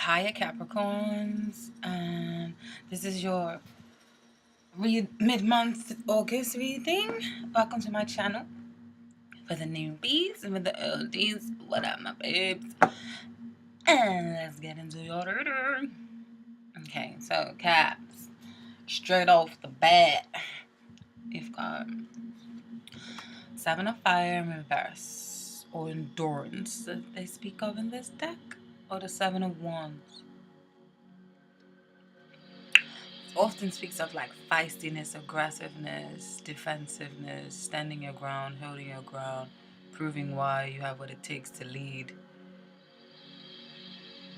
Hiya Capricorns, and this is your mid-month August reading. Welcome to my channel. For the newbies and for the oldies, what up my babes? And let's get into your order. Okay, so Caps, straight off the bat, you've got Seven of Fire in reverse, or endurance that they speak of in this deck, or the Seven of Wands. Often speaks of like feistiness, aggressiveness, defensiveness, standing your ground, holding your ground, proving why you have what it takes to lead.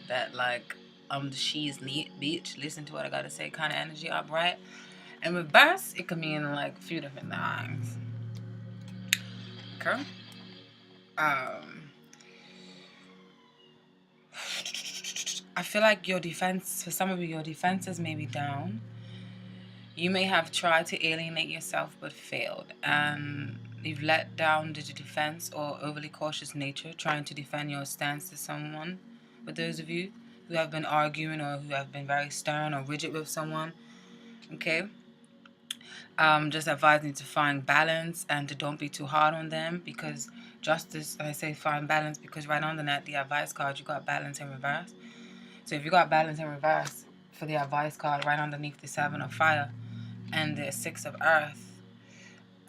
That like, I'm the she's neat bitch, listen to what I gotta say kind of energy upright. In reverse, it could mean like a few different things. Okay. I feel like your defense, for some of you, your defenses may be down. You may have tried to alienate yourself but failed, and you've let down the defense or overly cautious nature trying to defend your stance to someone. But those of you who have been arguing or who have been very stern or rigid with someone, okay, just advising you to find balance and to don't be too hard on them, because justice, I say find balance because right on the advice card, you got balance in reverse. So if you got balance in reverse for the advice card right underneath the Seven of Fire and the Six of Earth,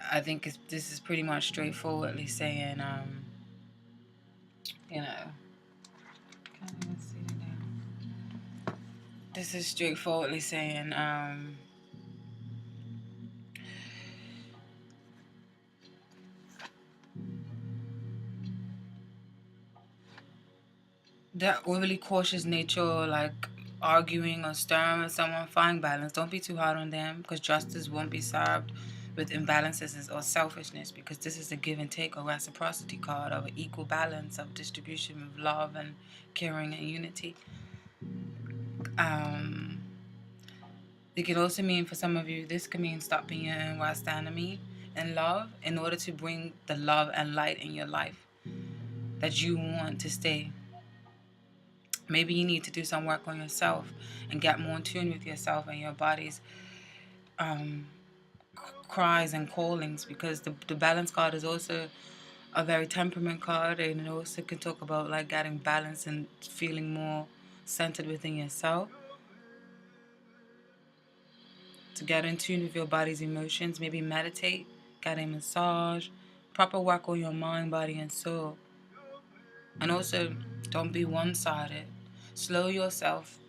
I think this is pretty much straightforwardly saying, you know, can't even see it now. This is straightforwardly saying, that overly cautious nature, or like arguing or stirring with someone, find balance. Don't be too hard on them, because justice won't be served with imbalances or selfishness, because this is a give and take or reciprocity card of an equal balance of distribution of love and caring and unity. It can also mean, for some of you, this can mean stop being your own worst enemy in love in order to bring the love and light in your life that you want to stay. Maybe you need to do some work on yourself and get more in tune with yourself and your body's cries and callings, because the balance card is also a very temperament card, and it also can talk about like getting balance and feeling more centered within yourself. To get in tune with your body's emotions, maybe meditate, get a massage, proper work on your mind, body, and soul. And also, don't be one-sided. Slow yourself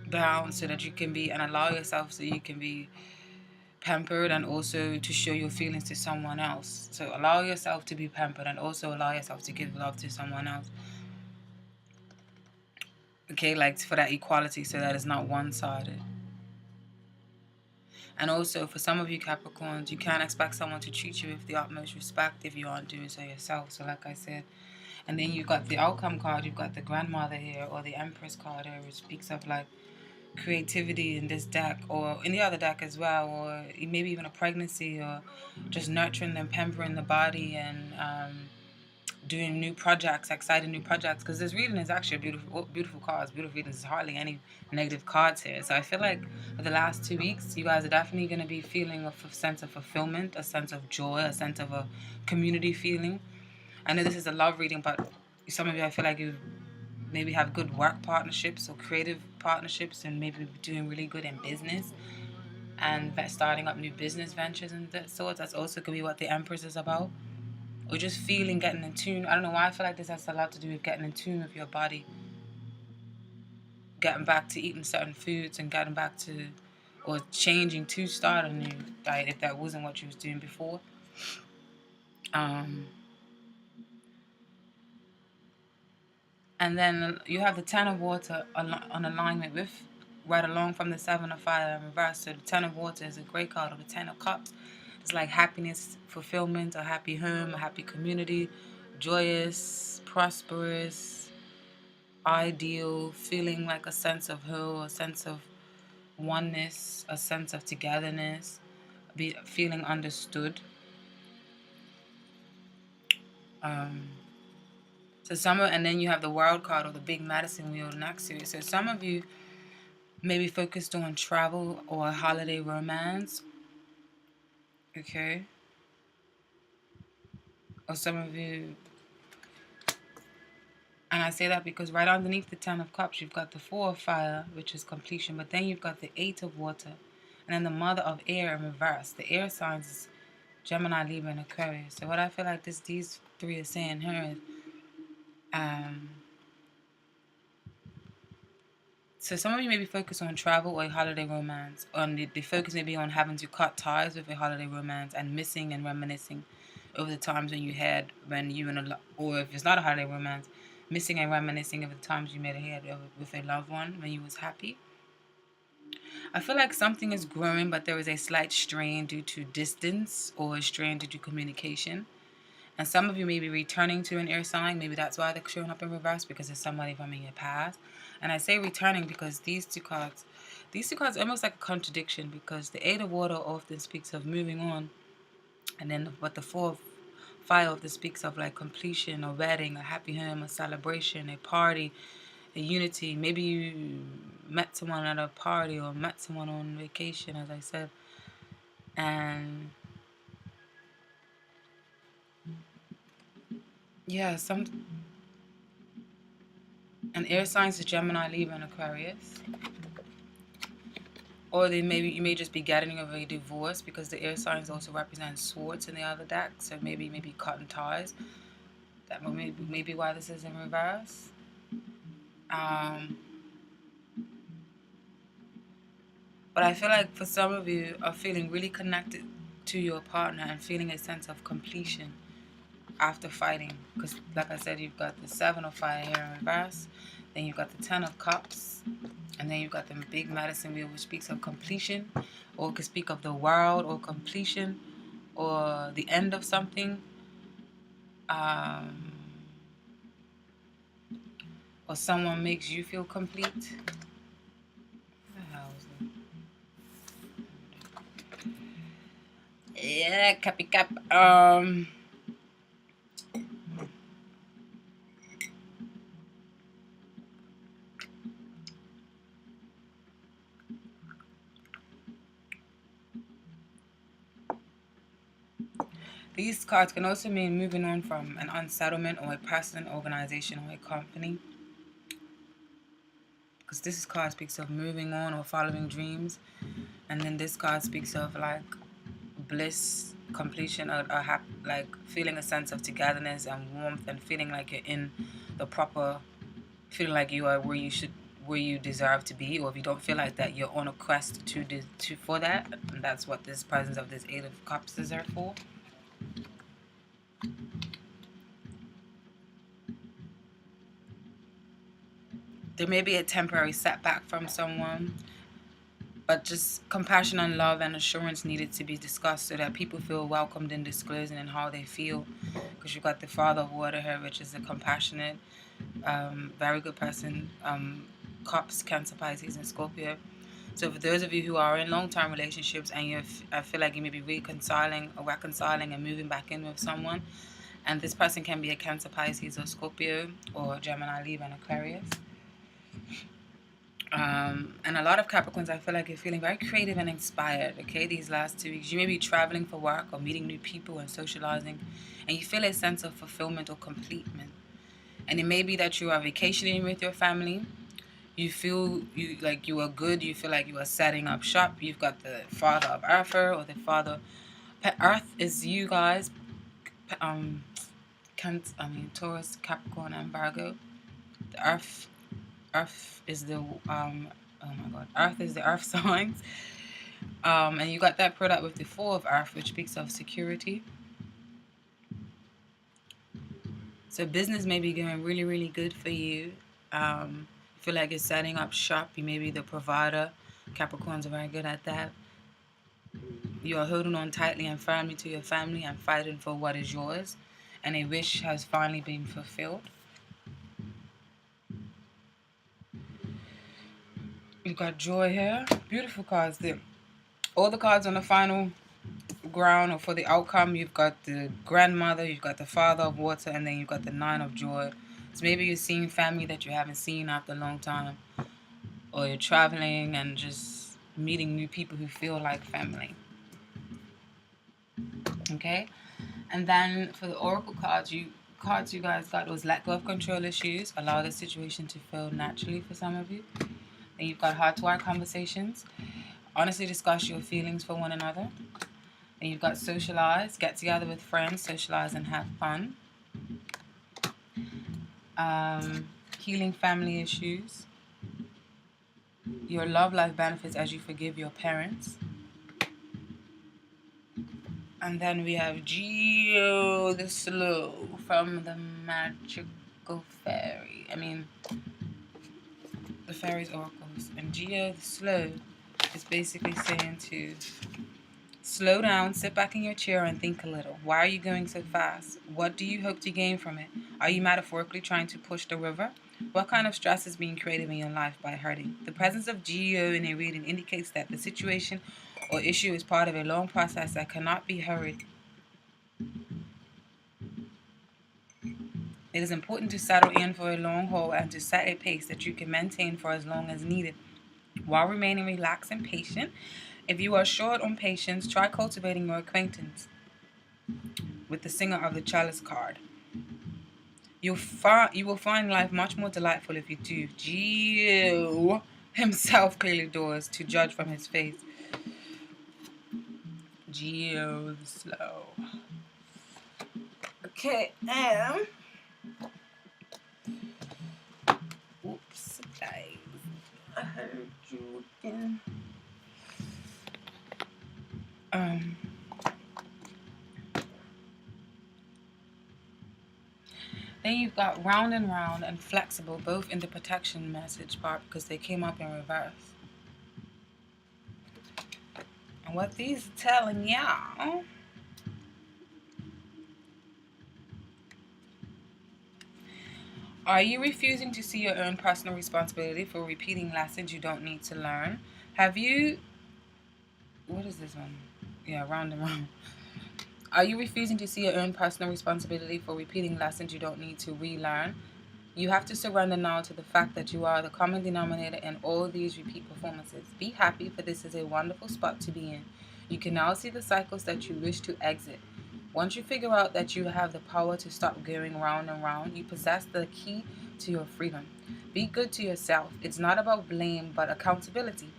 down so that you can be, and allow yourself so you can be pampered, and also to show your feelings to someone else. So allow yourself to be pampered and also allow yourself to give love to someone else. Okay, like for that equality, so that it's not one-sided. And also, for some of you Capricorns, you can't expect someone to treat you with the utmost respect if you aren't doing so yourself. So like I said, and then you've got the outcome card, you've got the grandmother here, or the Empress card here, which speaks of like creativity in this deck, or in the other deck as well, or maybe even a pregnancy, or just nurturing and pampering the body, and doing new projects, exciting new projects, because this reading is actually a beautiful cards, beautiful readings. There's hardly any negative cards here. So I feel like for the last 2 weeks, you guys are definitely going to be feeling a sense of fulfillment, a sense of joy, a sense of a community feeling. I know this is a love reading, but some of you, I feel like you maybe have good work partnerships or creative partnerships, and maybe doing really good in business and starting up new business ventures and that sort. That's also could be what the Empress is about. Or just feeling, getting in tune. I don't know why I feel like this has a lot to do with getting in tune with your body. Getting back to eating certain foods and getting back to, or changing to start a new diet if that wasn't what you was doing before. And then you have the Ten of Water on alignment with, right along from the Seven of Fire in reverse. So the Ten of Water is a great card, or the Ten of Cups. It's like happiness, fulfillment, a happy home, a happy community, joyous, prosperous, ideal, feeling like a sense of whole, a sense of oneness, a sense of togetherness, feeling understood. So and then you have the World card or the big medicine wheel next to it. So some of you may be focused on travel or a holiday romance. Okay. Or some of you, and I say that because right underneath the 10 of Cups, you've got the 4 of Fire, which is completion. But then you've got the 8 of Water. And then the Mother of Air in reverse. The air signs is Gemini, Libra, and Aquarius. So what I feel like these three are saying here is, so some of you may be focused on travel or a holiday romance. The focus may be on having to cut ties with a holiday romance and missing and reminiscing over the times when you had, when you or if it's not a holiday romance, missing and reminiscing over the times you made ahead with a loved one when you was happy. I feel like something is growing, but there is a slight strain due to distance or a strain due to communication. And some of you may be returning to an air sign. Maybe that's why they're showing up in reverse, because it's somebody from in your past. And I say returning because these two cards are almost like a contradiction, because the 8 of Water often speaks of moving on. And then but the 4 of Fire often speaks of like completion, a wedding, a happy home, a celebration, a party, a unity. Maybe you met someone at a party or met someone on vacation, as I said. And yeah, and air signs is Gemini, Libra, and Aquarius. Or you may just be getting over a divorce, because the air signs also represent swords in the other deck. So maybe cutting ties. That may be why this is in reverse. But I feel like for some of you are feeling really connected to your partner and feeling a sense of completion after fighting. Because like I said, you've got the 7 of Fire here in reverse. Then you've got the 10 of Cups. And then you've got the big medicine wheel, which speaks of completion. Or it could speak of the world or completion or the end of something. Or someone makes you feel complete. What the hell is that? Yeah, Cappy Cap. These cards can also mean moving on from an unsettlement or a person, organization, or a company. Because this card speaks of moving on or following dreams. And then this card speaks of like bliss, completion, or like feeling a sense of togetherness and warmth, and feeling like you're in the proper, feeling like you are where you deserve to be. Or if you don't feel like that, you're on a quest for that. And that's what this presence of this 8 of Cups is there for. There may be a temporary setback from someone, but just compassion and love and assurance needed to be discussed so that people feel welcomed in disclosing and how they feel. Because you've got the Father of Water here, which is a compassionate, very good person. Cups, Cancer, Pisces, and Scorpio. So for those of you who are in long-term relationships and I feel like you may be reconciling and moving back in with someone, and this person can be a Cancer, Pisces, or Scorpio, or Gemini, Libra, and Aquarius. And a lot of Capricorns, I feel like you're feeling very creative and inspired, okay, these last 2 weeks. You may be traveling for work or meeting new people and socializing, and you feel a sense of fulfillment or completement. And it may be that you are vacationing with your family. You feel like you are good. You feel like you are setting up shop. You've got the Father of Earth, or the Father. Earth is you guys. Taurus, Capricorn, and Virgo. The Earth is the Earth is the earth signs. And you got that product with the 4 of Earth, which speaks of security. So business may be going really, really good for you. Feel like you're setting up shop. You may be the provider. Capricorns are very good at that. You are holding on tightly and firmly to your family and fighting for what is yours. And a wish has finally been fulfilled. You've got Joy here. Beautiful cards there. All the cards on the final ground or for the outcome, you've got the Grandmother, you've got the Father of Water, and then you've got the 9 of Joy, So maybe you're seeing family that you haven't seen after a long time, or you're traveling and just meeting new people who feel like family. Okay? And then for the oracle cards, you guys got was let go of control issues, allow the situation to flow naturally for some of you. Then you've got heart-to-heart conversations, honestly discuss your feelings for one another. And you've got socialize, get together with friends, socialize and have fun. Healing family issues. Your love life benefits as you forgive your parents. And then we have Geo the Slow from the Magical Fairy. The Fairy's Oracles. And Geo the Slow is basically saying to slow down, sit back in your chair and think a little. Why are you going so fast? What do you hope to gain from it? Are you metaphorically trying to push the river? What kind of stress is being created in your life by hurting? The presence of Geo in a reading indicates that the situation or issue is part of a long process that cannot be hurried. It is important to settle in for a long haul and to set a pace that you can maintain for as long as needed, while remaining relaxed and patient. If you are short on patience, try cultivating your acquaintance with the Singer of the Chalice card. You will find life much more delightful if you do. Geo himself clearly doors, to judge from his face. Geo the Slow. Okay, oops, guys. I heard you again. Then you've got round and flexible, both in the protection message part because they came up in reverse. And what these are telling y'all, are you refusing to see your own personal responsibility for repeating lessons you don't need to learn? Have you, what is this one? Yeah, round and round. Are you refusing to see your own personal responsibility for repeating lessons you don't need to relearn? You have to surrender now to the fact that you are the common denominator in all these repeat performances. Be happy, for this is a wonderful spot to be in. You can now see the cycles that you wish to exit. Once you figure out that you have the power to stop going round and round, you possess the key to your freedom. Be good to yourself. It's not about blame, but accountability.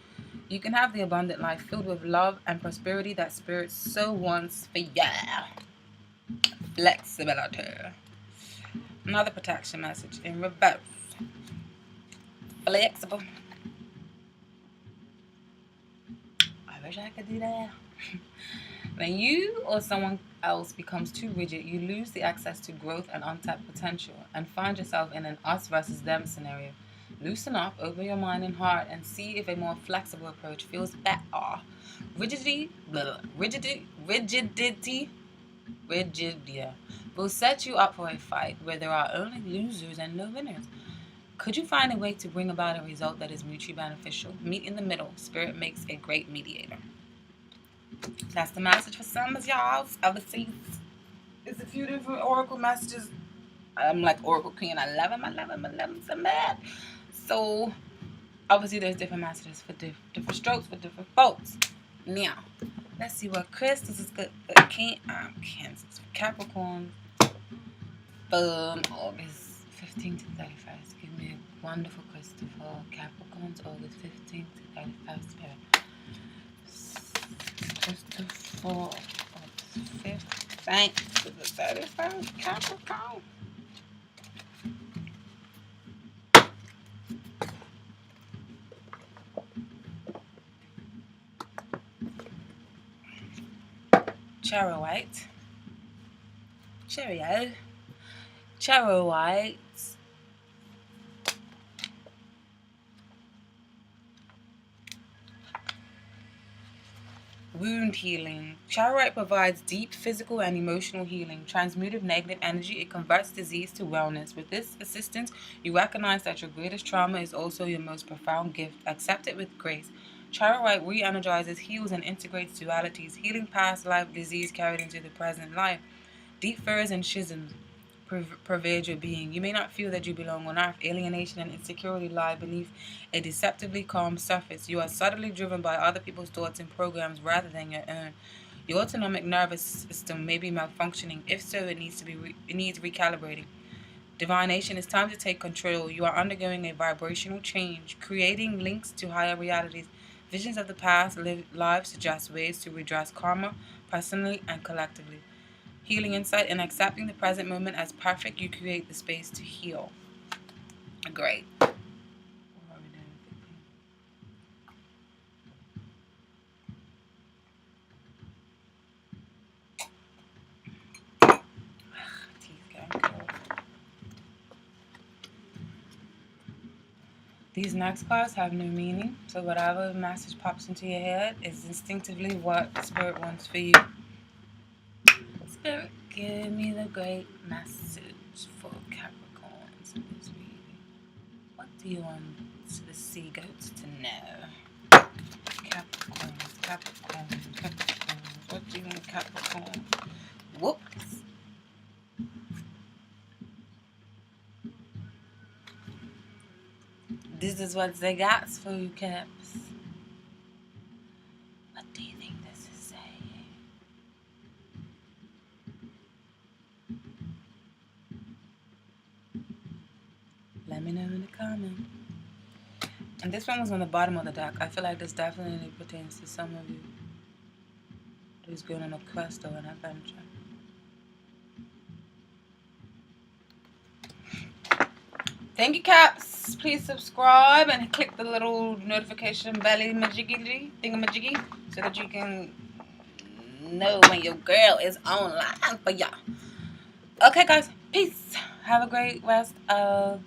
You can have the abundant life filled with love and prosperity that Spirit so wants for you. Flexibility. Another protection message in reverse. Flexible. I wish I could do that. When you or someone else becomes too rigid, you lose the access to growth and untapped potential and find yourself in an us versus them scenario. Loosen up, open your mind and heart, and see if a more flexible approach feels better. Rigidity will set you up for a fight where there are only losers and no winners. Could you find a way to bring about a result that is mutually beneficial? Meet in the middle. Spirit makes a great mediator. That's the message for some of y'all overseas. There's a few different oracle messages. I'm like Oracle Queen. I love them so bad. So obviously there's different messages for different strokes for different folks. Now, let's see what crystals is good for Cancer, for Capricorn from August 15th to 31st. Give me a wonderful crystal for Capricorn's August 15th to 31st. Spirit. Crystal for August 15th to the 31st. Capricorn. Charoite. Charoite. Wound healing. Charoite provides deep physical and emotional healing. Transmutive negative energy. It converts disease to wellness. With this assistance, you recognize that your greatest trauma is also your most profound gift. Accept it with grace. Charoite re-energizes, heals, and integrates dualities, healing past life disease carried into the present life. Deep furrows and schisms. pervade your being. You may not feel that you belong on earth. Alienation and insecurity lie beneath a deceptively calm surface. You are subtly driven by other people's thoughts and programs rather than your own. Your autonomic nervous system may be malfunctioning. If so, it needs recalibrating. Divination, it's time to take control. You are undergoing a vibrational change, creating links to higher realities. Visions of the past lives suggest ways to redress karma, personally and collectively. Healing insight and accepting the present moment as perfect, you create the space to heal. Great. These next cards have no meaning, so whatever message pops into your head is instinctively what Spirit wants for you. Spirit, give me the great message for Capricorns in this reading. What do you want the sea goats to know? Capricorns, Capricorns, Capricorns. What do you want, Capricorn? Whoops. This is what they got for you, Caps. What do you think this is saying? Let me know in the comments. And this one was on the bottom of the deck. I feel like this definitely pertains to some of you who's going on a quest or an adventure. Thank you, Caps. Please subscribe and click the little notification belly majiggy thingamajiggy so that you can know when your girl is online for y'all. Okay, guys. Peace. Have a great rest of...